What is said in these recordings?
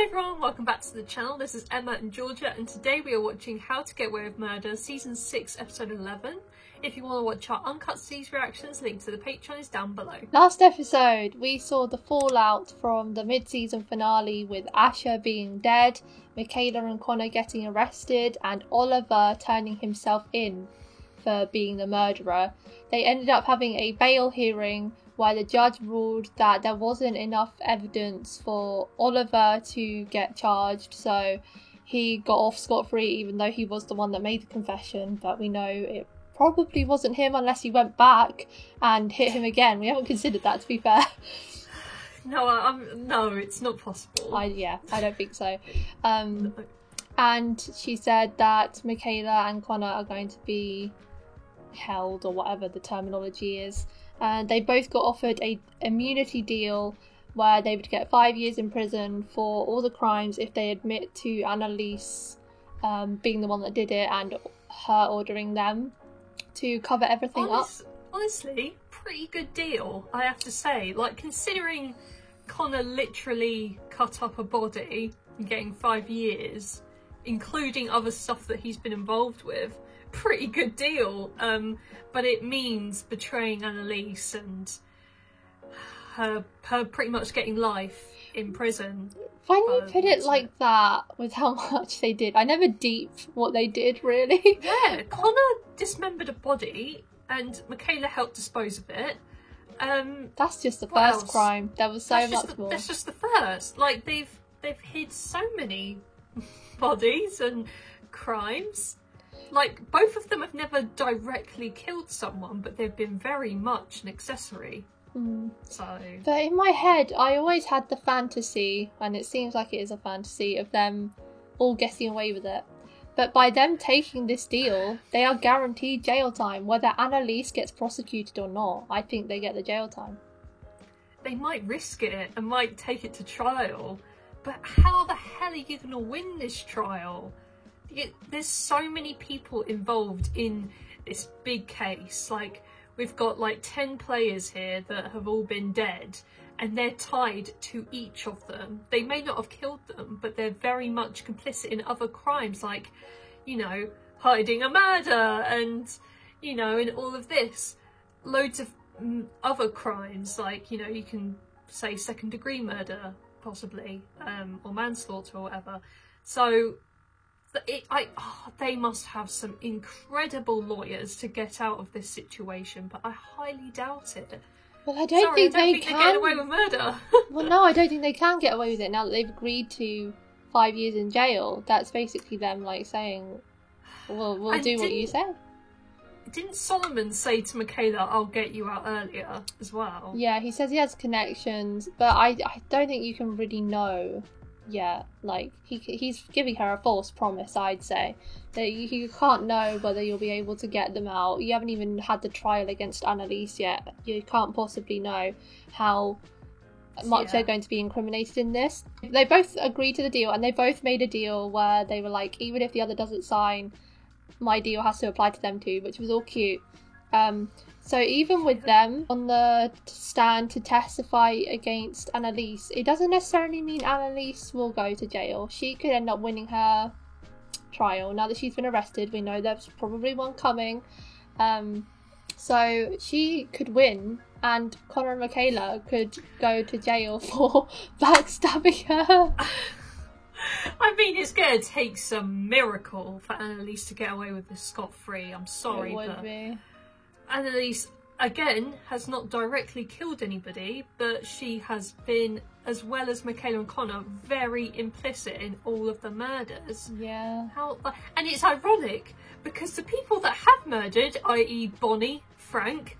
Hi everyone, welcome back to the channel. This is Emma and Georgia, and today we are watching How to Get Away with Murder, Season 6, Episode 11. If you want to watch our uncut series reactions, link to the Patreon is down below. Last episode, we saw the fallout from the mid-season finale with Asher being dead, Michaela and Connor getting arrested, and Oliver turning himself in for being the murderer. They ended up having a bail hearing where the judge ruled that there wasn't enough evidence for Oliver to get charged, so he got off scot-free even though he was the one that made the confession, but we know it probably wasn't him unless he went back and hit him again. We haven't considered that, to be fair. No, it's not possible. I don't think so. And she said that Michaela and Connor are going to be held, or whatever the terminology is, and they both got offered a immunity deal where they would get 5 years in prison for all the crimes if they admit to Annalise being the one that did it and her ordering them to cover everything up. Honestly, pretty good deal, I have to say. Like, considering Connor literally cut up a body and getting 5 years, including other stuff that he's been involved with, pretty good deal. But it means betraying Annalise and her pretty much getting life in prison. When you put it like that, with how much they did, I never deeped what they did, really. Yeah, Connor dismembered a body and Michaela helped dispose of it. That's just the first crime. There was so much more. That's just the first. Like, they've hid so many bodies and crimes. Like, both of them have never directly killed someone, but they've been very much an accessory. So, but in my head, I always had the fantasy, and it seems like it is a fantasy, of them all getting away with it. But by them taking this deal, they are guaranteed jail time, whether Annalise gets prosecuted or not. I think they get the jail time. They might risk it and might take it to trial, but how the hell are you going to win this trial? There's so many people involved in this big case. Like, we've got like 10 players here that have all been dead, and they're tied to each of them. They may not have killed them, but they're very much complicit in other crimes, like, you know, hiding a murder and, you know, in all of this. Loads of other crimes, like, you know, you can say second-degree murder, possibly, or manslaughter or whatever. So they must have some incredible lawyers to get out of this situation, but I highly doubt it. Well, I don't think they can get away with murder. Well, no, I don't think they can get away with it now that they've agreed to 5 years in jail. That's basically them, like, saying, we'll do what you say. Didn't Solomon say to Michaela, I'll get you out earlier as well? Yeah, he says he has connections, but I don't think you can really know. Yeah, like, he's giving her a false promise, I'd say. That you can't know whether you'll be able to get them out. You haven't even had the trial against Annalise yet. You can't possibly know how much they're going to be incriminated in this. They both agreed to the deal, and they both made a deal where they were like, even if the other doesn't sign, my deal has to apply to them too, which was all cute. So even with them on the stand to testify against Annalise, it doesn't necessarily mean Annalise will go to jail. She could end up winning her trial. Now that she's been arrested, we know there's probably one coming. So she could win, and Connor and Michaela could go to jail for backstabbing her. I mean, it's going to take some miracle for Annalise to get away with this scot-free. I'm sorry, but Annalise, again, has not directly killed anybody, but she has been, as well as Michaela and Connor, very implicit in all of the murders. Yeah. And it's ironic, because the people that have murdered, i.e. Bonnie, Frank,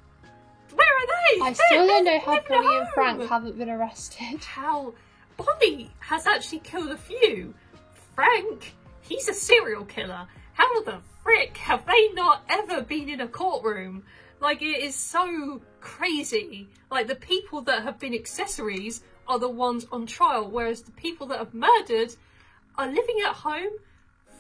where are they? I still don't know how Bonnie and Frank haven't been arrested. How? Bonnie has actually killed a few. Frank, he's a serial killer. How the frick have they not ever been in a courtroom? Like, it is so crazy. Like, the people that have been accessories are the ones on trial, whereas the people that have murdered are living at home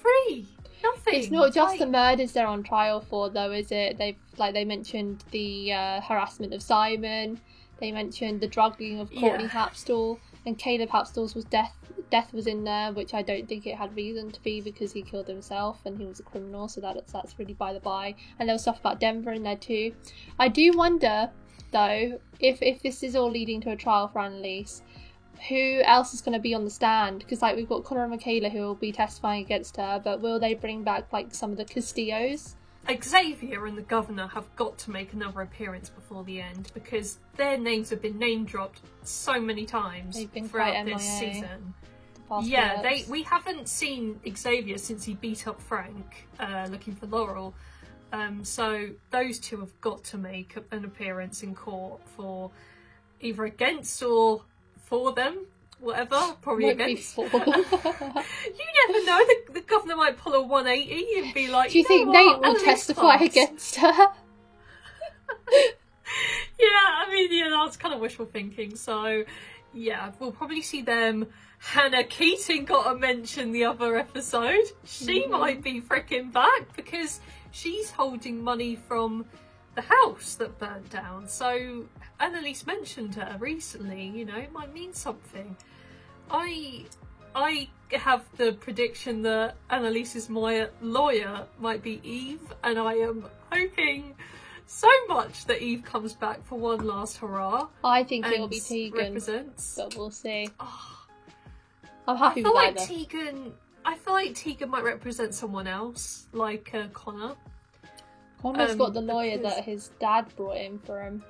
free. Nothing. It's not just the murders they're on trial for, though, is it? They mentioned the harassment of Simon. They mentioned the drugging of Courtney Hapstall. and Caleb Hapstall's was death was in there, which I don't think it had reason to be because he killed himself and he was a criminal, so that's really by the by. And there was stuff about Denver in there too. I do wonder though if this is all leading to a trial for Annalise, who else is going to be on the stand? Because like we've got Connor and Michaela who will be testifying against her, but will they bring back like some of the Castillos? Xavier and the governor have got to make another appearance before the end because their names have been name dropped so many times throughout this season. Yeah, we haven't seen Xavier since he beat up Frank looking for Laurel. So those two have got to make an appearance in court for either against or for them, whatever, probably against. You never know, the governor might pull a 180 and be like, do you think Nate will testify against her? Yeah, I mean, yeah, that's kind of wishful thinking. So, yeah, we'll probably see them. Hannah Keating got a mention the other episode. She might be freaking back because she's holding money from the house that burnt down. So Annalise mentioned her recently, you know, it might mean something. I have the prediction that Annalise's lawyer might be Eve, and I am hoping so much that Eve comes back for one last hurrah. I think it'll be Tegan, but we'll see. I'm happy with either. I feel like Tegan might represent someone else, like Connor. Connor's got the lawyer that his dad brought in for him.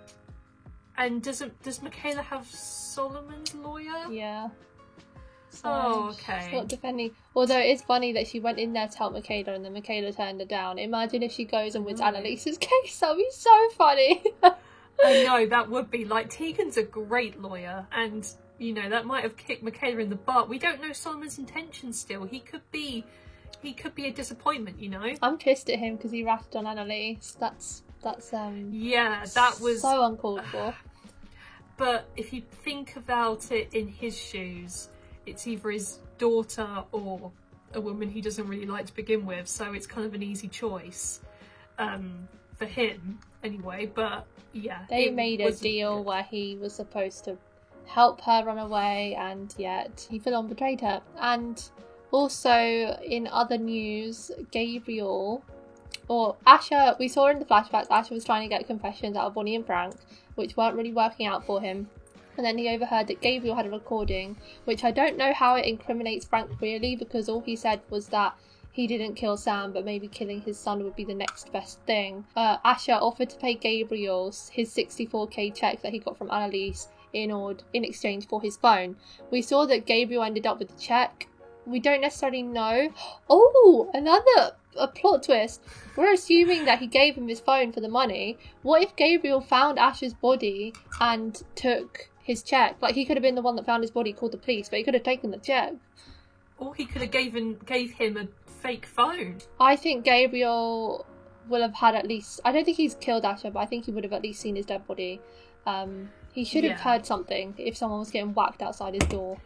And does Michaela have Solomon's lawyer? Yeah. So okay. She's not defending. Although it's funny that she went in there to help Michaela and then Michaela turned her down. Imagine if she goes and wins Annalise's case. That'd be so funny. I know, that would be. Like, Tegan's a great lawyer and, you know, that might have kicked Michaela in the butt. We don't know Solomon's intentions still. He could be a disappointment, you know. I'm pissed at him because he ratted on Annalise. That's yeah, that was so uncalled for. But if you think about it in his shoes, it's either his daughter or a woman he doesn't really like to begin with, so it's kind of an easy choice for him anyway. But yeah, they made a deal where he was supposed to help her run away, and yet he full on betrayed her. And also in other news, Gabriel or Asher, we saw in the flashbacks Asher was trying to get confessions out of Bonnie and Frank, which weren't really working out for him. And then he overheard that Gabriel had a recording, which I don't know how it incriminates Frank really, because all he said was that he didn't kill Sam, but maybe killing his son would be the next best thing. Asher offered to pay Gabriel his 64k check that he got from Annalise in exchange for his phone. We saw that Gabriel ended up with the check. We don't necessarily know. Oh, another plot twist. We're assuming that he gave him his phone for the money. What if Gabriel found Asher's body and took his check? Like, he could have been the one that found his body, called the police, but he could have taken the check. Or he could have gave him a fake phone. I think Gabriel will have had at least... I don't think he's killed Asher, but I think he would have at least seen his dead body. He should have heard something if someone was getting whacked outside his door.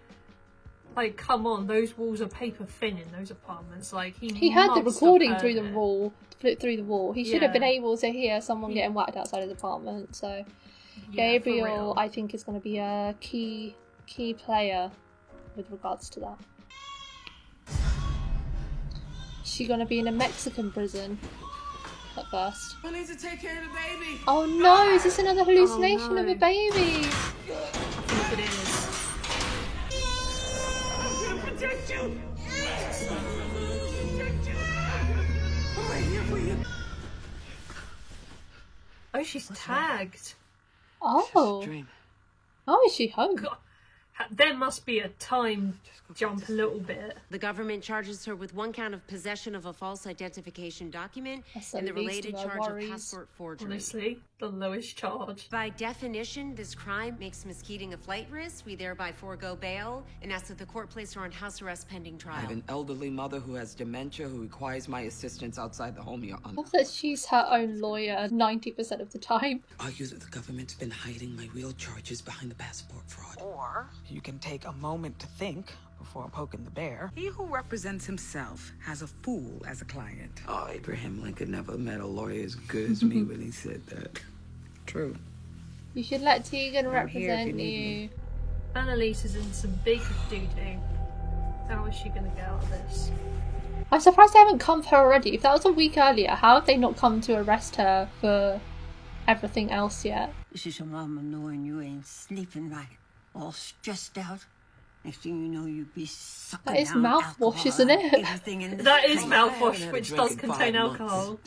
Like, come on, those walls are paper thin in those apartments. Like, he heard the recording through the wall. Through the wall. He should have been able to hear someone getting whacked outside his apartment. So, Gabriel, I think, is going to be a key player with regards to that. Is she going to be in a Mexican prison at first? I need to take care of the baby. Oh no! Is this another hallucination of a baby? I think it is. Protect you! Protect you! I'm right here for you. Oh, she's tagged. Oh. Oh, is she home? God. There must be a time jump a little bit. The government charges her with one count of possession of a false identification document and the related charge of passport forgery. Honestly, the lowest charge. By definition, this crime makes Miss Keating a flight risk. We thereby forego bail and ask that the court place her on house arrest pending trial. I have an elderly mother who has dementia who requires my assistance outside the home, Your Honor. I love that she's her own lawyer 90% of the time. Argue that the government's been hiding my real charges behind the passport fraud. Or you can take a moment to think before poking the bear. He who represents himself has a fool as a client. Oh, Abraham Lincoln never met a lawyer as good as me when he said that. True. You should let Tegan represent you. Annalise is in some big doo-doo. How is she going to get out of this? I'm surprised they haven't come for her already. If that was a week earlier, how have they not come to arrest her for everything else yet? This is your mama knowing you ain't sleeping right, all stressed out. Next thing you know, you be sucking That is down mouthwash, alcohol isn't and it? everything in the That is house. mouthwash, had a which drink does in contain 5 months. alcohol.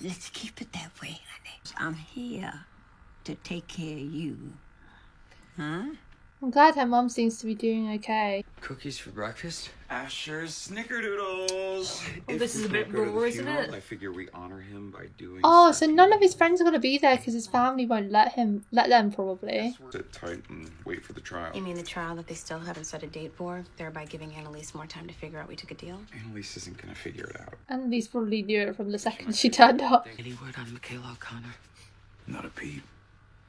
Let's keep it that way, honey. I'm here to take care of you. Huh? I'm glad her mum seems to be doing okay. Cookies for breakfast? Asher's snickerdoodles. Oh, this is a bit raw, isn't it? I figure we honor him by doing. Oh, so none of his friends are going to be there because his family won't let them probably. Sit tight and wait for the trial. You mean the trial that they still haven't set a date for, thereby giving Annalise more time to figure out we took a deal? Annalise isn't gonna figure it out. Annalise probably knew it from the second she turned up. Any word on Michaela O'Connor? Not a peep.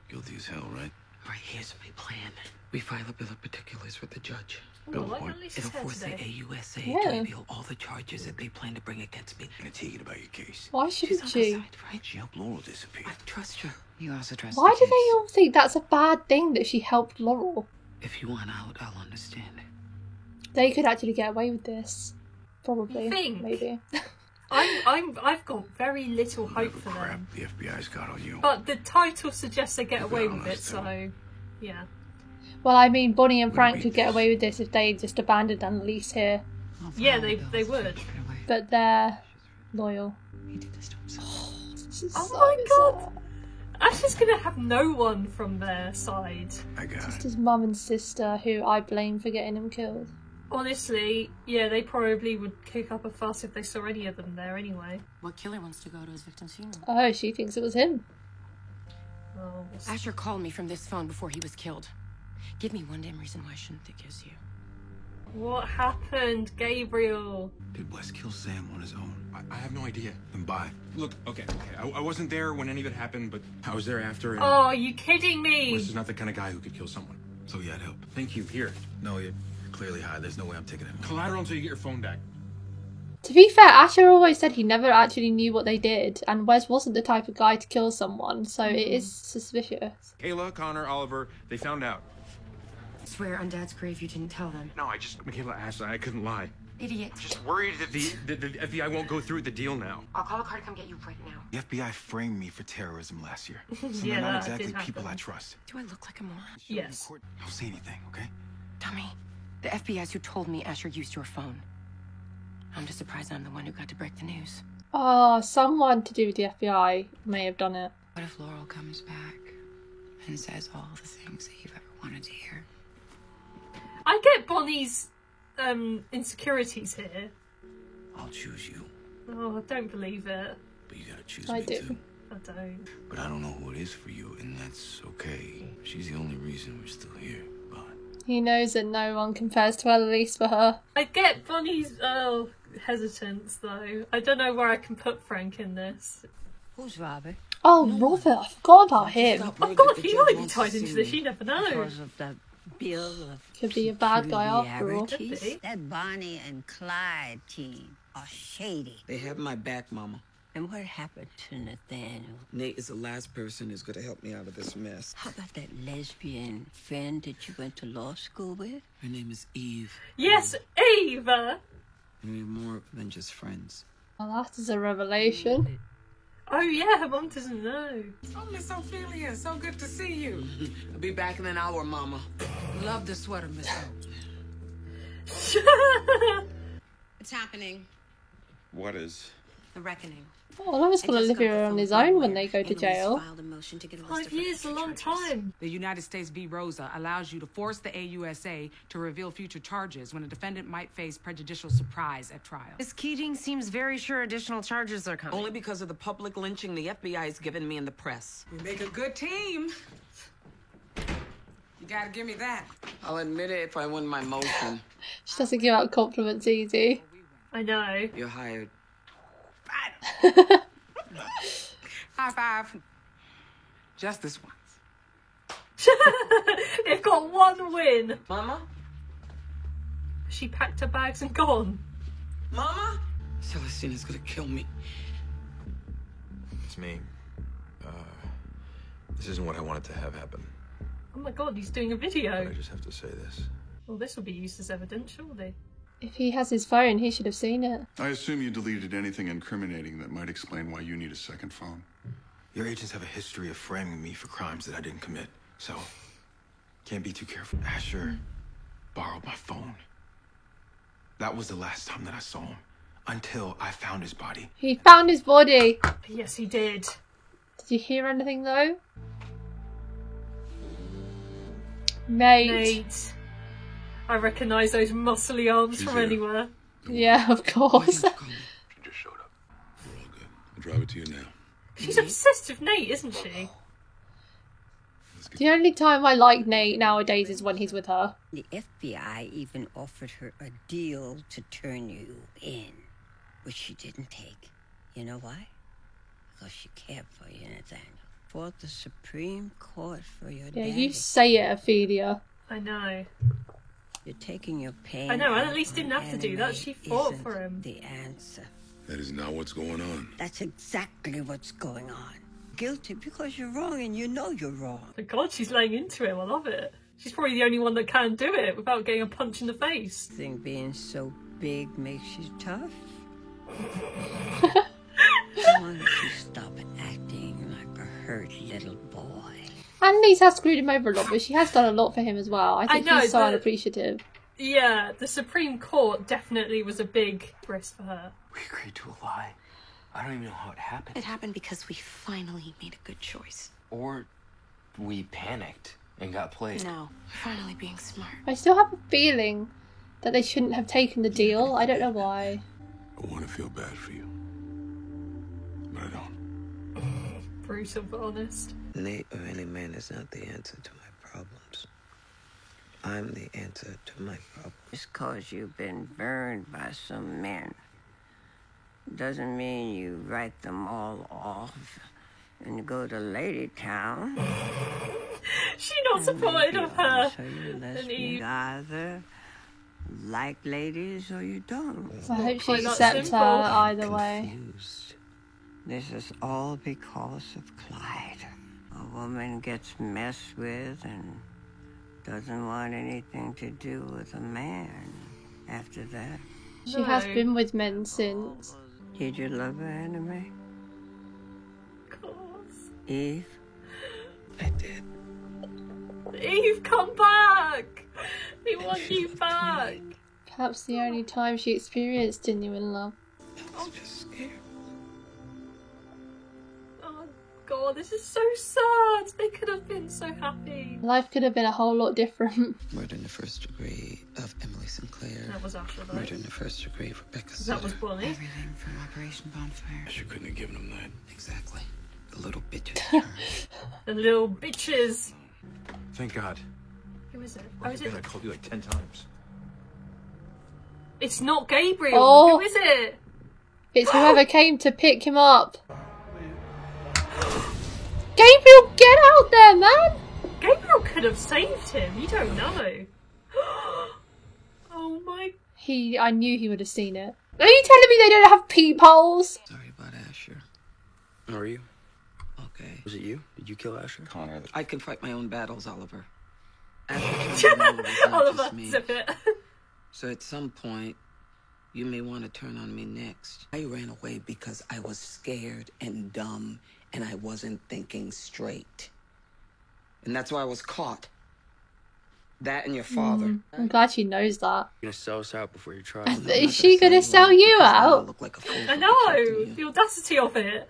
Guilty as hell, right? All right, here's my plan. We file a bill of particulars with the judge. Oh, I like Annalise's It'll hair force the today. AUSA Yeah. to reveal all the charges that they plan to bring against me. Gonna take it about your case. Why She's shouldn't on she? our side, right? She helped Laurel disappear. I trust her. You also trust Why the do case. they all think that's a bad thing that she helped Laurel? If you want out, I'll understand. They could actually get away with this. Probably. You think? Maybe. I've got very little hope for Crap, them. the FBI's got on you. But the title suggests they get You've away got with on it, us, too. so yeah. Well, I mean, Bonnie and Frank beat could get this. away with this if they just abandoned Annalise here. I'll file Yeah, a they bill would. straight away. But they're loyal. He did this to himself. This is Oh so my God. sad. Ash is gonna have no one from their side. I got Just it. his mum and sister, who I blame for getting him killed. Honestly, yeah, they probably would kick up a fuss if they saw any of them there anyway. What killer wants to go to his victim's funeral? Oh, she thinks it was him. Oh, Asher called me from this phone before he was killed. Give me one damn reason why I shouldn't think it was you. what happened, Gabriel? Did Wes kill Sam on his own? I have no idea. Then bye. Look, okay. I wasn't there when any of it happened, but I was there after. And Oh, are you kidding me? Wes is not the kind of guy who could kill someone. So yeah, I'd help. Thank you. Here, No, you're clearly high. There's no way I'm taking it. collateral until you get your phone back. To be fair, Asher always said he never actually knew what they did, and Wes wasn't the type of guy to kill someone, so it is suspicious. Kayla, Connor, Oliver, they found out. Swear on Dad's grave you didn't tell them. No, Michaela asked. I couldn't lie. Idiot. Just worried that the FBI won't go through with the deal now. I'll call a car to come get you right now. The FBI framed me for terrorism last year. So Yeah, they're not that exactly did people I happen. trust. Do I look like a moron? Yes. Don't say anything, okay? Dummy. The FBI's who told me Asher used your phone. I'm just surprised I'm the one who got to break the news. Oh, someone to do with the FBI may have done it. What if Laurel comes back and says all the things that you've ever wanted to hear? I get Bonnie's insecurities here. I'll choose you, Oh, I don't believe it. but you gotta choose I me do. too. I don't. But I don't know who it is for you, and that's okay. She's the only reason we're still here. But He knows that no one compares to Annalise for her. I get Bonnie's hesitance though. I don't know where I can put Frank in this. Who's Robert? Oh, Robert, I forgot about him. Stop Oh word God, that the he judge might be wants to tied see into this. me. You never know. Because of that bill of Could be a bad guy after all. Could be. That Bonnie and Clyde team are shady. They have my back, Mama. And what happened to Nathaniel? Nate is the last person who's going to help me out of this mess. How about that lesbian friend that you went to law school with? Her name is Eve. Yes, Eva. And we're more than just friends. Well, that is a revelation. Oh yeah, her mum doesn't know. Oh, Miss Ophelia, so good to see you. I'll be back in an hour, Mama. Love the sweater, Miss O. It's happening. What is? The reckoning. Well, Oliver's going to live here on his own when they go to jail. 5 years, a long time. The United States v. Rosa allows you to force the AUSA to reveal future charges when a defendant might face prejudicial surprise at trial. Miss Keating seems very sure additional charges are coming. Only because of the public lynching the FBI has given me in the press. We make a good team. You gotta give me that. I'll admit it if I win my motion. She doesn't give out compliments easy. I know. You're hired. High five. Just this once. They've got one win. Mama? She packed her bags and gone. Mama? Celestina's gonna kill me. It's me. This isn't what I wanted to have happen. Oh my god, he's doing a video. I just have to say this. Well, this will be used as evidence, surely. If he has his phone, he should have seen it. I assume you deleted anything incriminating that might explain why you need a second phone. Your agents have a history of framing me for crimes that I didn't commit, so can't be too careful. Asher borrowed my phone. That was the last time that I saw him, until I found his body. He found his body. Yes, he did. Did you hear anything though? Nate. I recognise those muscly arms from anywhere. Yeah, of course. She just showed up. We're all good. I'll drive it to you now. She's obsessed with Nate, isn't she? The only time I like Nate nowadays is when he's with her. The FBI even offered her a deal to turn you in, which she didn't take. You know why? Because she cared for you, Nathaniel. Fought the Supreme Court for your Yeah, daddy. you say it, Ophelia. I know. You're taking your pain. I know, and out at least on didn't have to do that. enemy She fought isn't for him. The answer. That is not what's going on. That's exactly what's going on. Guilty because you're wrong and you know you're wrong. Oh god, she's laying into him. I love it. She's probably the only one that can do it without getting a punch in the face. Think being so big makes you tough? Why don't you stop acting like a hurt little boy? Annalise has screwed him over a lot, but she has done a lot for him as well. I think I know, he's so but- unappreciative. Yeah, the Supreme Court definitely was a big risk for her. We agreed to a lie. I don't even know how it happened. It happened because we finally made a good choice. Or we panicked and got played. No, finally being smart. I still have a feeling that they shouldn't have taken the deal. I don't know why. I want to feel bad for you. But I don't. Brutal but honest. Nate or any man is not the answer to my problems. I'm the answer to my problems. Just cause you've been burned by some men doesn't mean you write them all off and go to Lady Town. She's not supportive of her. So you And lesbian Eve. either like ladies or you don't. I hope she Quite that accepts her simple. either way. Confused. This is all because of Clyde. A woman gets messed with and doesn't want anything to do with a man after that. She has been with men since. Did you love her, anime? Of course. Eve? I did. Eve, come back! We want you back! Perhaps the only time she experienced genuine love. I was just scared. Oh god, this is so sad! They could have been so happy. Life could have been a whole lot different. Murder in the first degree of Emily Sinclair. That was Asher, though. Murder in the first degree of Rebecca That Sutter. was Bonnie. Everything from Operation Bonfire. She couldn't have given him that. Exactly. The little bitches. The little bitches. Thank God. Who is it? I Oh, is it? I called you like 10 times. It's not Gabriel. Oh. Who is it? It's whoever came to pick him up. Gabriel, get out there, man! Gabriel could have saved him. You don't know. Oh my. I knew he would have seen it. Are you telling me they don't have peepholes? Sorry about Asher. Are you? Okay. Was it you? Did you kill Asher? Connor, I can fight my own battles, Oliver. Asher turned me over was not Oliver, just me. zip it. So at some point, you may want to turn on me next. I ran away because I was scared and dumb and I wasn't thinking straight. And that's why I was caught. That and your father. I'm glad she knows that. You're gonna sell us out before your trial. Is she gonna sell you out? Look like a fool I for know. protecting The you. audacity of it.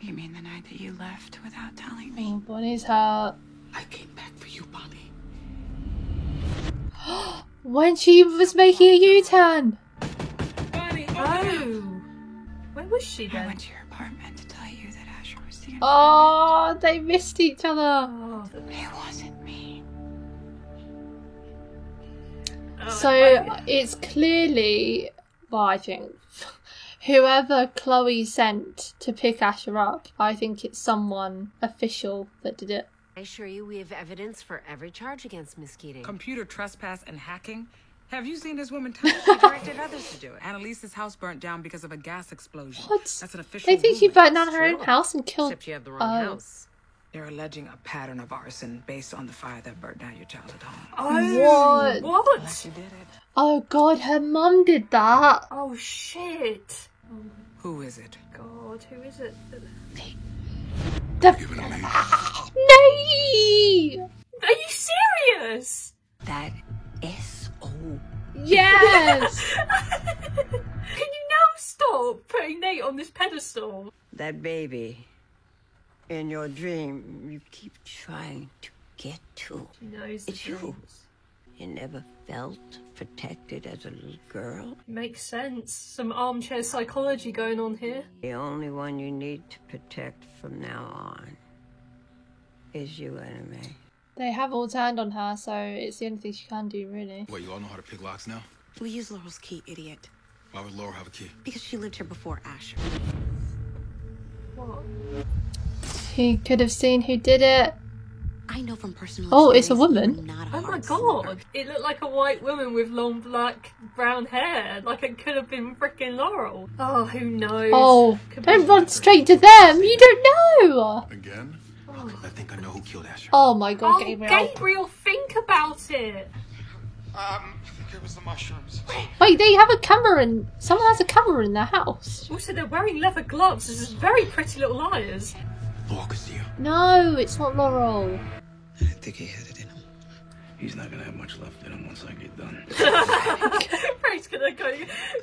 You mean the night that you left without telling me? Oh, Bonnie's hurt. I came back for you, Bonnie. When she was making a U-turn. Oh. Where was she I then? went to your apartment to tell you that Asher was the Oh, they missed each other. Oh. It wasn't me. So it's clearly, well, I think, whoever Chloe sent to pick Asher up, I think it's someone official that did it. I assure you we have evidence for every charge against Miss Keating. Computer trespass and hacking? Have you seen this woman type? She directed others to do it. Annalise's house burnt down because of a gas explosion. What? That's an official They think she ruling. burnt down her own True. house and killed. Except you have the wrong Oh. house. They're alleging a pattern of arson based on the fire that burnt down your childhood home. Oh, what? Unless you did it. Oh god, her mum did that. Oh shit. Who is it? God, who is it? Give it a name. Nay! Are you serious? That S.O. Yes! Can you now stop putting Nate on this pedestal? That baby in your dream you keep trying to get to. She knows the It's you. dreams. You never felt protected as a little girl. Makes sense. Some armchair psychology going on here. The only one you need to protect from now on is you, Anime. They have all turned on her, so it's the only thing she can do, really. Wait, you all know how to pick locks now? We use Laurel's key, idiot. Why would Laurel have a key? Because she lived here before Asher. What? He could have seen who did it. I know from personal Oh, it's a experience woman. you're not a Oh my hard god. sleeper. It looked like a white woman with long black brown hair. Like it could have been freaking Laurel. Oh, who knows? Oh, Could don't be- run straight to them. You don't know. Again? I think I know who killed Asher. Oh my god, Oh, Gabriel. Gabriel, think about it. I think it was the mushrooms. Wait, they have a camera in... Someone has a camera in their house. Also, they're wearing leather gloves. This is very Pretty Little Liars. Laurel Castillo. No, it's not Laurel. I think he had it in him. He's not gonna have much left in him once I get done. Ray's gonna go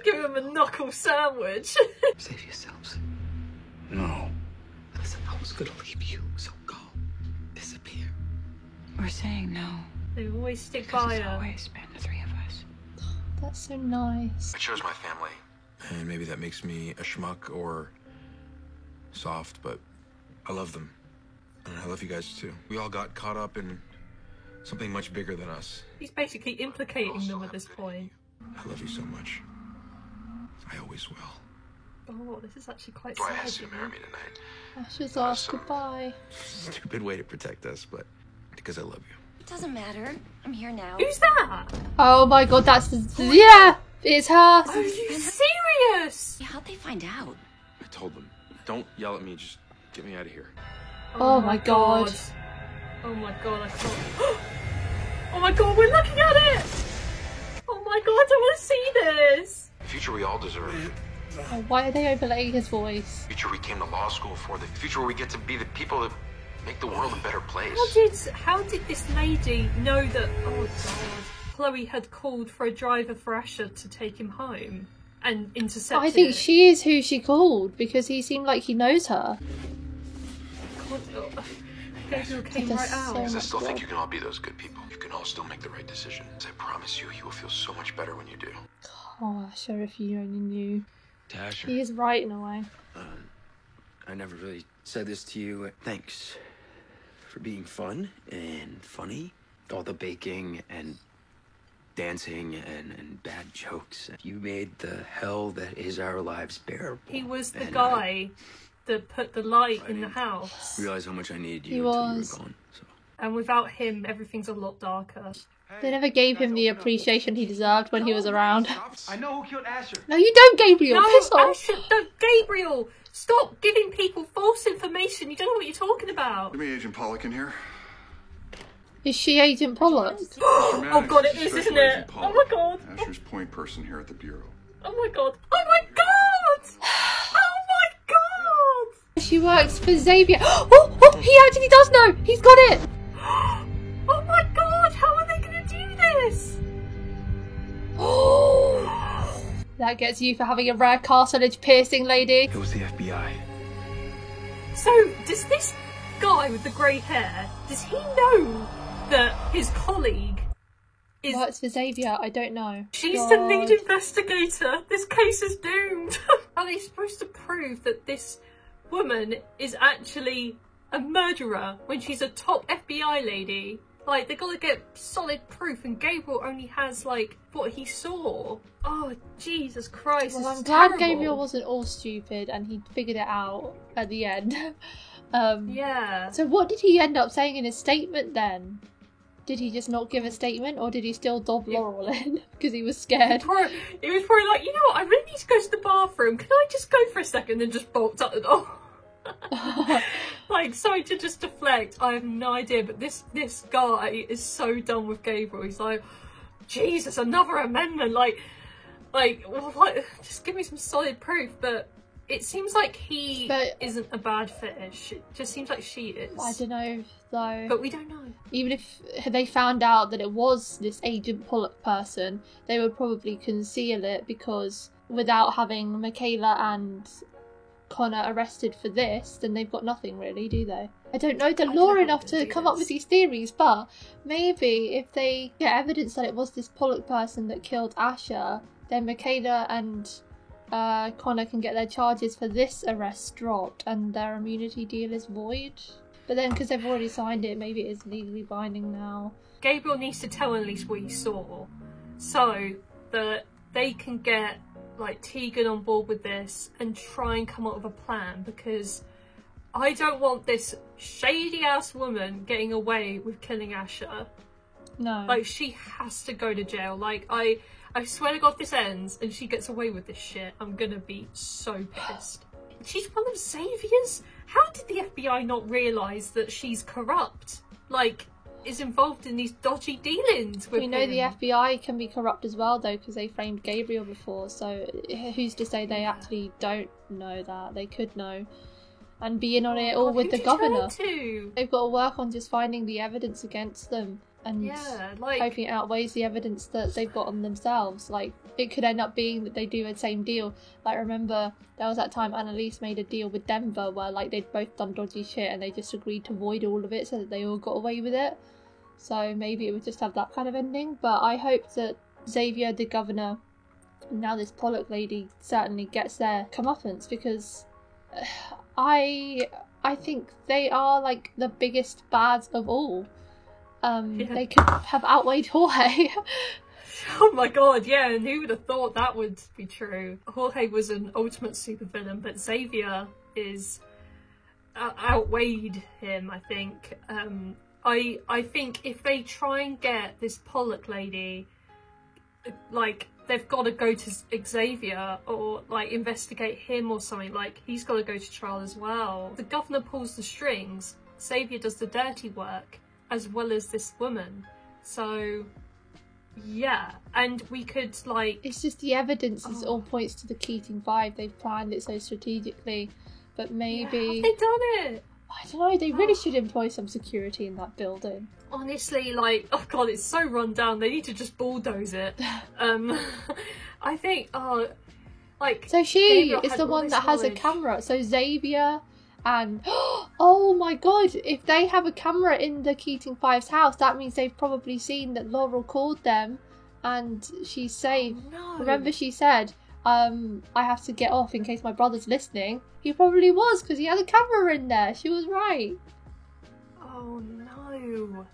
give him a knuckle sandwich. Save yourselves. No. Listen, I was gonna leave you, so go. Disappear. We're saying no. They always stick by It's her. always been the three of us. That's so nice. I chose my family. And maybe that makes me a schmuck or soft, but I love them. And I love you guys too. We all got caught up in something much bigger than us. He's basically implicating them at this point. I love you so much. I always will. Oh, this is actually quite Do I sad. ask you you to know? marry me tonight? Ashes asked goodbye. Stupid way to protect us, but because I love you. It doesn't matter. I'm here now. Who's that? Oh my god, that's... Yeah! It's her! Are you serious? How'd they find out? I told them, don't yell at me, just get me out of here. Oh my god. Oh my god, I can't. Oh my god, we're looking at it! Oh my god, I want to see this! The future we all deserve. Oh, why are they overlaying his voice? The future we came to law school for. The future where we get to be the people that make the world a better place. How did this lady know that, oh god, Chloe had called for a driver for Asher to take him home and intercept I think it? she is who she called, because he seemed like he knows her. God, oh, Gabriel came That's right out. so Because I still think you can all be those good people. You can all still make the right decisions. I promise you, you will feel so much better when you do. Oh, Asher, if you only knew. To Asher. He is right in a way. I never really said this to you. Thanks for being fun and funny. All the baking and dancing and bad jokes. You made the hell that is our lives bearable. He was the And guy that put the light in the house. I realized how much I needed He you until was. you were gone. So. And without him, everything's a lot darker. They never gave him the appreciation he deserved when he was around. I know who killed Asher. No, you don't, Gabriel! No, Piss off! Asher, no, Gabriel! Stop giving people false information. You don't know what you're talking about. Give me Agent Pollock in here. Is she Agent Pollock? Oh god, it is, isn't it? Oh my god. Asher's point person here at the Bureau. Oh my god. Oh my god! Oh my god! She works for Xavier. Oh, he actually does know! He's got it! Oh my god, how are they gonna do this? Oh! That gets you for having a rare cartilage piercing, lady. It was the FBI. So, does this guy with the grey hair, does he know that his colleague is... Works for Xavier, I don't know. She's God. the lead investigator. This case is doomed. Are they supposed to prove that this woman is actually a murderer when she's a top FBI lady? Like, they gotta get solid proof, and Gabriel only has, like, what he saw. Oh, Jesus Christ, Well, this I'm is glad terrible. Gabriel wasn't all stupid and he figured it out at the end. Yeah. So what did he end up saying in his statement then? Did he just not give a statement, or did he still dob Laurel in because he was scared? He was probably like, you know what, I really need to go to the bathroom. Can I just go for a second and just bolt up the door? Like, sorry to just deflect, I have no idea, but this guy is so done with Gabriel. He's like, Jesus, another amendment, like, what? Just give me some solid proof. But it seems like he isn't a bad fish. It just seems like she is. I don't know, though. But we don't know. Even if they found out that it was this Agent Pollock person, they would probably conceal it, because without having Michaela and Connor arrested for this, then they've got nothing really, do they? I don't know the law enough to come up with these theories, but maybe if they get evidence that it was this Pollock person that killed Asher, then Michaela and Connor can get their charges for this arrest dropped and their immunity deal is void. But then, because they've already signed it, maybe it is legally binding now. Gabriel needs to tell Annalise what he saw, so that they can get like Tegan on board with this and try and come up with a plan, because I don't want this shady ass woman getting away with killing Asher. No. Like, she has to go to jail. Like, I swear to God, if this ends and she gets away with this shit, I'm gonna be so pissed. She's one of Xavier's? How did the FBI not realise that she's corrupt? Like, is involved in these dodgy dealings with We know him? the FBI can be corrupt as well, though, because they framed Gabriel before, so who's to say they actually don't know that? They could know. And be in on it all with the governor. They've got to work on just finding the evidence against them and hoping it outweighs the evidence that they've got on themselves. Like, it could end up being that they do the same deal. Like, remember, there was that time Annalise made a deal with Denver where, like, they'd both done dodgy shit and they just agreed to void all of it so that they all got away with it. So maybe it would just have that kind of ending. But I hope that Xavier, the governor, and now this Pollock lady certainly gets their comeuppance, because I think they are like the biggest bads of all. They could have outweighed Jorge. Oh my God, yeah, and who would have thought that would be true? Jorge was an ultimate supervillain, but Xavier is outweighed him, I think. I think if they try and get this Pollock lady, like, they've got to go to Xavier or, like, investigate him or something. Like, he's got to go to trial as well. The governor pulls the strings, Xavier does the dirty work, as well as this woman. So, yeah, and we could, like... It's just the evidence is all points to the Keating Five. They've planned it so strategically, but maybe... Yeah, have they done it? I don't know, they really should employ some security in that building. Honestly, like, oh God, it's so run down. They need to just bulldoze it. I think, like... So she Gabriel is had the all one this that has a knowledge. camera. So Xavier and... Oh my God, if they have a camera in the Keating Five's house, that means they've probably seen that Laurel called them and she's safe. Oh, no. Remember she said, I have to get off in case my brother's listening. He probably was, because he had a camera in there. She was right. Oh no.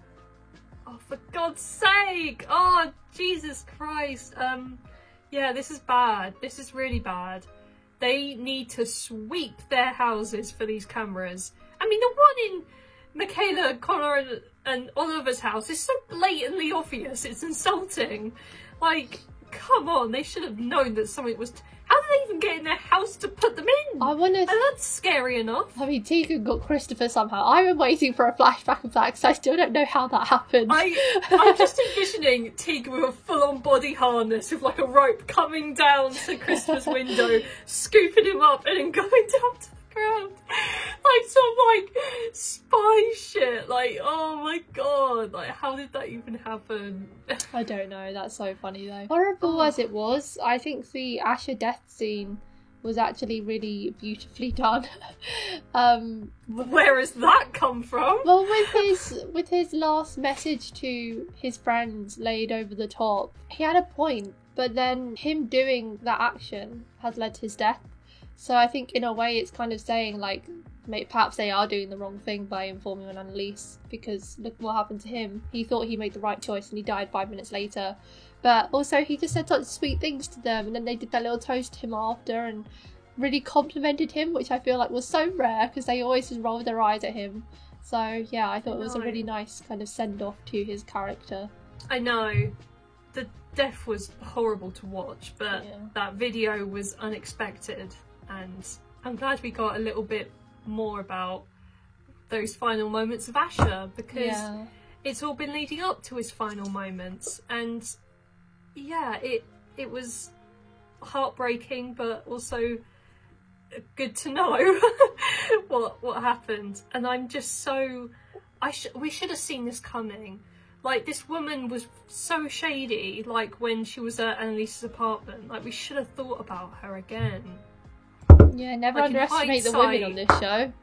Oh, for God's sake. Oh, Jesus Christ. Yeah, this is bad. This is really bad. They need to sweep their houses for these cameras. I mean, the one in Michaela, Connor and Oliver's house is so blatantly obvious. It's insulting. Like, come on, they should have known that something was... How did they even get in their house to put them in? I wonder... And that's scary enough. I mean, Tegan got Christopher somehow. I'm waiting for a flashback of that because I still don't know how that happened. I'm just envisioning Tegan with a full-on body harness with like a rope coming down to Christopher's window, scooping him up and then going down to the ground. Like some like spy shit. Like, oh my God, like how did that even happen? I don't know, that's so funny though. Horrible as it was, I think the Asher death scene was actually really beautifully done. Where has that come from? Well, with his last message to his friends laid over the top, he had a point, but then him doing that action has led to his death. So I think in a way it's kind of saying like, perhaps they are doing the wrong thing by informing on Annalise, because look what happened to him. He thought he made the right choice and he died 5 minutes later. But also he just said such sweet things to them, and then they did that little toast to him after and really complimented him, which I feel like was so rare because they always just rolled their eyes at him. So yeah, I thought it was a really nice kind of send-off to his character. I know. The death was horrible to watch, but that video was unexpected, and I'm glad we got a little bit more about those final moments of Asher, because it's all been leading up to his final moments, and yeah, it was heartbreaking, but also good to know what happened. And I'm just so we should have seen this coming. Like, this woman was so shady, like when she was at Annalise's apartment. Like, we should have thought about her again. Yeah, never underestimate the women on this show.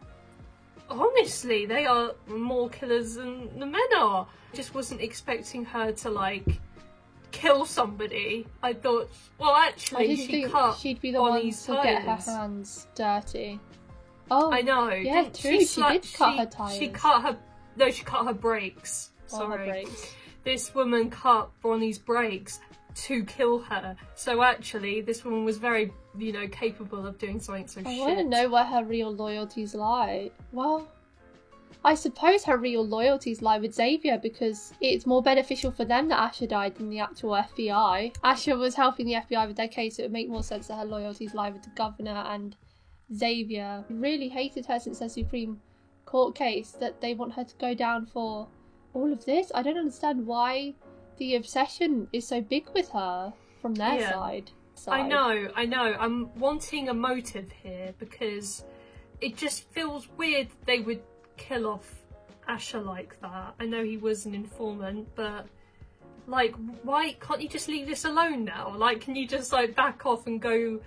Honestly, they are more killers than the men are. I just wasn't expecting her to, like, kill somebody. I thought, well, actually, she'd be the one to get her hands dirty. Oh, I know. Yeah, true. She did cut her tires. She cut her brakes. Sorry. Her brakes. This woman cut Bonnie's brakes to kill her. So actually, this woman was very, you know, capable of doing something so shit. I want to know where her real loyalties lie. Well, I suppose her real loyalties lie with Xavier, because it's more beneficial for them that Asher died than the actual FBI. Asher was helping the FBI with their case, so it would make more sense that her loyalties lie with the governor and Xavier. Really hated her since their Supreme Court case, that they want her to go down for all of this. I don't understand why the obsession is so big with her from their side. I know. I'm wanting a motive here, because it just feels weird they would kill off Asher like that. I know he was an informant, but like, why can't you just leave this alone now? Like, can you just like back off and go,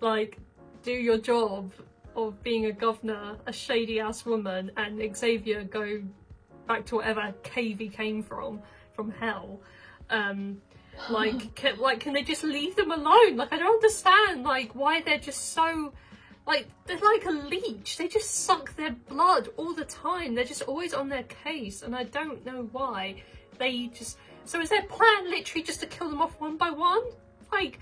like, do your job of being a governor, a shady ass woman, and Xavier go back to whatever cave he came from hell? Can they just leave them alone? Like, I don't understand, like, why they're just so, like, they're like a leech. They just suck their blood all the time. They're just always on their case, and I don't know why. They just... So is their plan literally just to kill them off one by one? Like,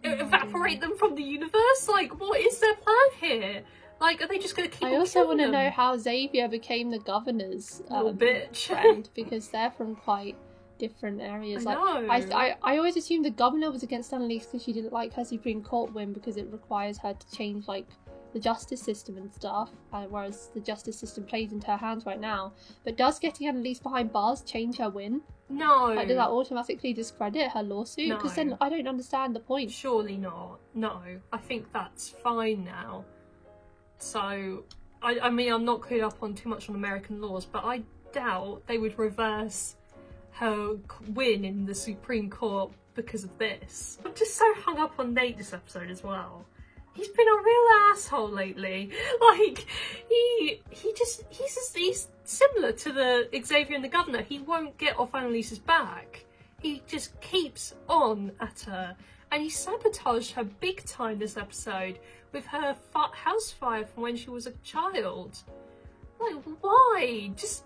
evaporate them from the universe? Like, what is their plan here? Like, are they just going to keep on killing them? I also want to know how Xavier became the governor's bitch friend, because they're from quite different areas. I always assumed the governor was against Annalise because she didn't like her Supreme Court win, because it requires her to change, like, the justice system and stuff, whereas the justice system plays into her hands right now. But does getting Annalise behind bars change her win? No. Like, does that automatically discredit her lawsuit? Because then I don't understand the point. Surely not. No. I think that's fine now. So, I mean, I'm not clued up on too much on American laws, but I doubt they would reverse her win in the Supreme Court because of this. I'm just so hung up on Nate this episode as well. He's been a real asshole lately. Like, he's similar to the Xavier and the governor. He won't get off Annalise's back. He just keeps on at her. And he sabotaged her big time this episode with her house fire from when she was a child. Like, why? Just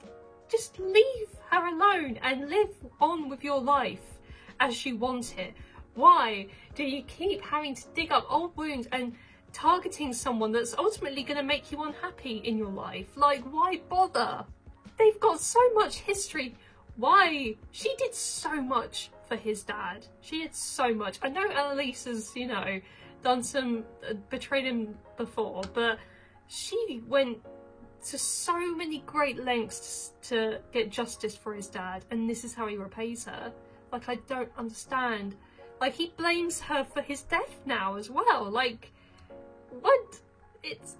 leave her alone and live on with your life as she wants it. Why do you keep having to dig up old wounds and targeting someone that's ultimately going to make you unhappy in your life? Like, why bother? They've got so much history. Why? She did so much for his dad. She did so much. I know Annalise has, you know, done some, betrayed him before, but she went to so many great lengths to get justice for his dad, and this is how he repays her. Like, I don't understand. Like, he blames her for his death now as well. Like, what? It's,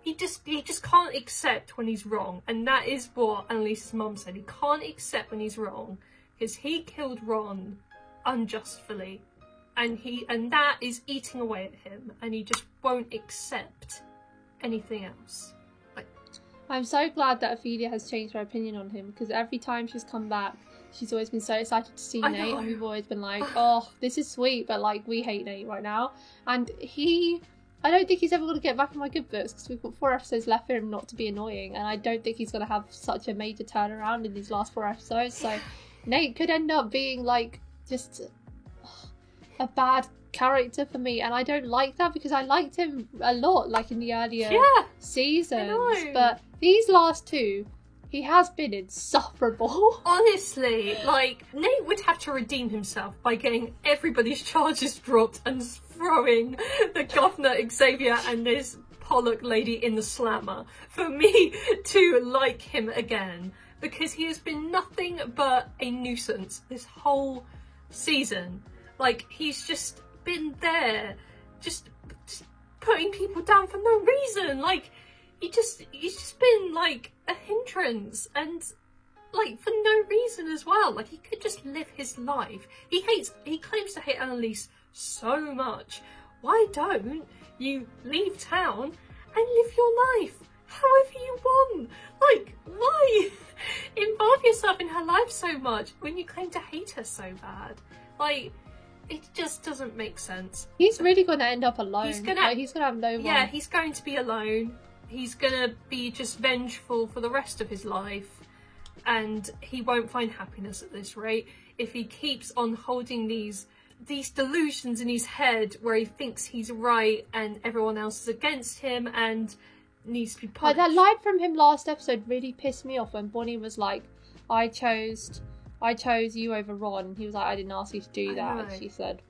he just can't accept when he's wrong, and that is what Annalise's mum said. He can't accept when he's wrong, because he killed Ron unjustly, and that is eating away at him, and he just won't accept anything else. I'm so glad that Ophelia has changed her opinion on him, because every time she's come back, she's always been so excited to see Nate, and we've always been like, oh, this is sweet, but like, we hate Nate right now. And I don't think he's ever going to get back in my good books, because we've got 4 episodes left for him not to be annoying, and I don't think he's going to have such a major turnaround in these last 4 episodes, so Nate could end up being like, just a bad character for me, and I don't like that, because I liked him a lot, like in the earlier seasons, but these last 2, he has been insufferable. Honestly, like, Nate would have to redeem himself by getting everybody's charges dropped and throwing the governor, Xavier, and this Pollock lady in the slammer for me to like him again, because he has been nothing but a nuisance this whole season. Like, he's just been there, just putting people down for no reason. Like, he's just been like a hindrance, and like for no reason as well. Like, he could just live his life. He claims to hate Annalise so much. Why don't you leave town and live your life however you want? Like, why involve yourself in her life so much when you claim to hate her so bad? Like, it just doesn't make sense. He's really going to end up alone. He's gonna have no one. Yeah, he's going to be alone. He's gonna be just vengeful for the rest of his life, and he won't find happiness at this rate if he keeps on holding these delusions in his head where he thinks he's right and everyone else is against him and needs to be punished. That line from him last episode really pissed me off when Bonnie was like, I chose you over Ron, and he was like, I didn't ask you to do that. And she said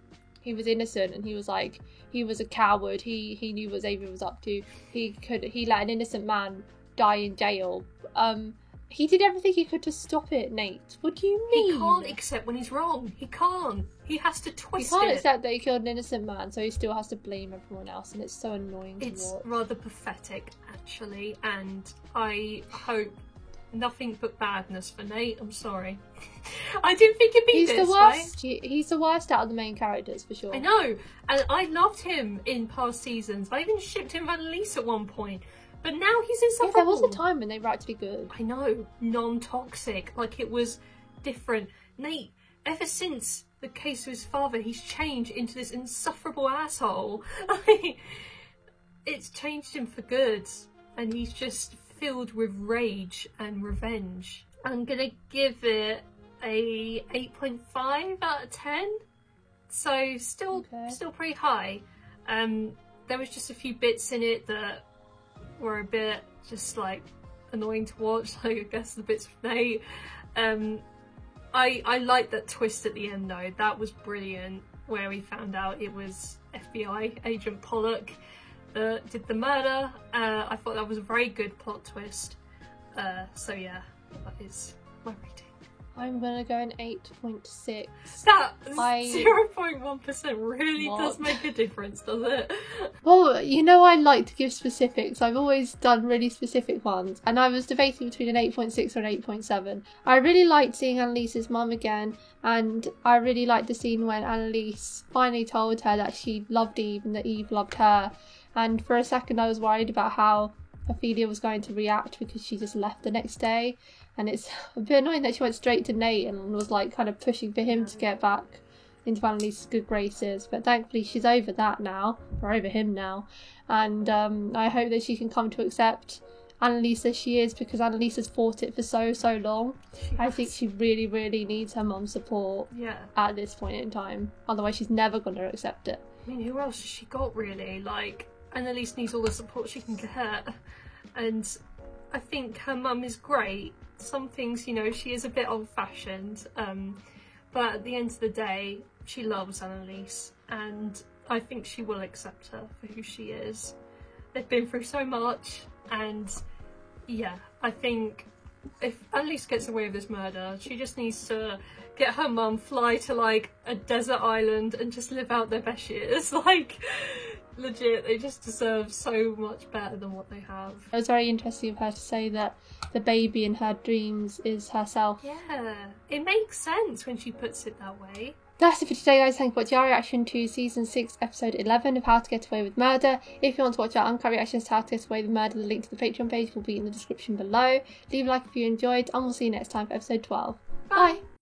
he was innocent, and he was like, he was a coward, he knew what Xavier was up to, he let an innocent man die in jail. He did everything he could to stop it, Nate. What do you mean? He can't accept when he's wrong. He can't. He has to twist it. He can't accept that he killed an innocent man, so he still has to blame everyone else, and it's so annoying to watch. It's rather pathetic, actually, and I hope nothing but badness for Nate. I'm sorry. I didn't think it'd be this way. He's the worst out of the main characters, for sure. I know, and I loved him in past seasons. I even shipped him with Annalise at one point. But now he's insufferable. Yeah, there was a time when they were actually good. I know. Non-toxic. Like, it was different. Nate, ever since the case of his father, he's changed into this insufferable asshole. It's changed him for good. And he's just filled with rage and revenge. I'm gonna give it a 8.5 out of 10. So, still pretty high. There was just a few bits in it that were a bit just like annoying to watch, like I guess the bits with Nate. I liked that twist at the end though. That was brilliant, where we found out it was FBI agent Pollock that did the murder. I thought that was a very good plot twist. So yeah, that is my rating. I'm gonna go an 8.6. That 0.1% really does make a difference, does it? Well, you know, I like to give specifics. I've always done really specific ones, and I was debating between an 8.6 or an 8.7. I really liked seeing Annalise's mum again, and I really liked the scene when Annalise finally told her that she loved Eve and that Eve loved her. And for a second I was worried about how Ophelia was going to react because she just left the next day. And it's a bit annoying that she went straight to Nate and was like kind of pushing for him to get back into Annalise's good graces. But thankfully she's over that now, or over him now. And I hope that she can come to accept Annalise as she is, because Annalise has fought it for so long. I think she really, really needs her mum's support at this point in time. Otherwise she's never going to accept it. I mean, who else has she got really? Like, Annalise needs all the support she can get. And I think her mum is great. Some things, you know, she is a bit old-fashioned, but at the end of the day, she loves Annalise, and I think she will accept her for who she is. They've been through so much, and yeah, I think if Annalise gets away with this murder, she just needs to get her mum, fly to like a desert island and just live out their best years. Like, legit, they just deserve so much better than what they have. It was very interesting of her to say that the baby in her dreams is herself. Yeah, it makes sense when she puts it that way. That's it for today, guys. Thank you for watching our reaction to Season 6, Episode 11 of How to Get Away with Murder. If you want to watch our uncut reactions to How to Get Away with Murder, the link to the Patreon page will be in the description below. Leave a like if you enjoyed, and we'll see you next time for Episode 12. Bye!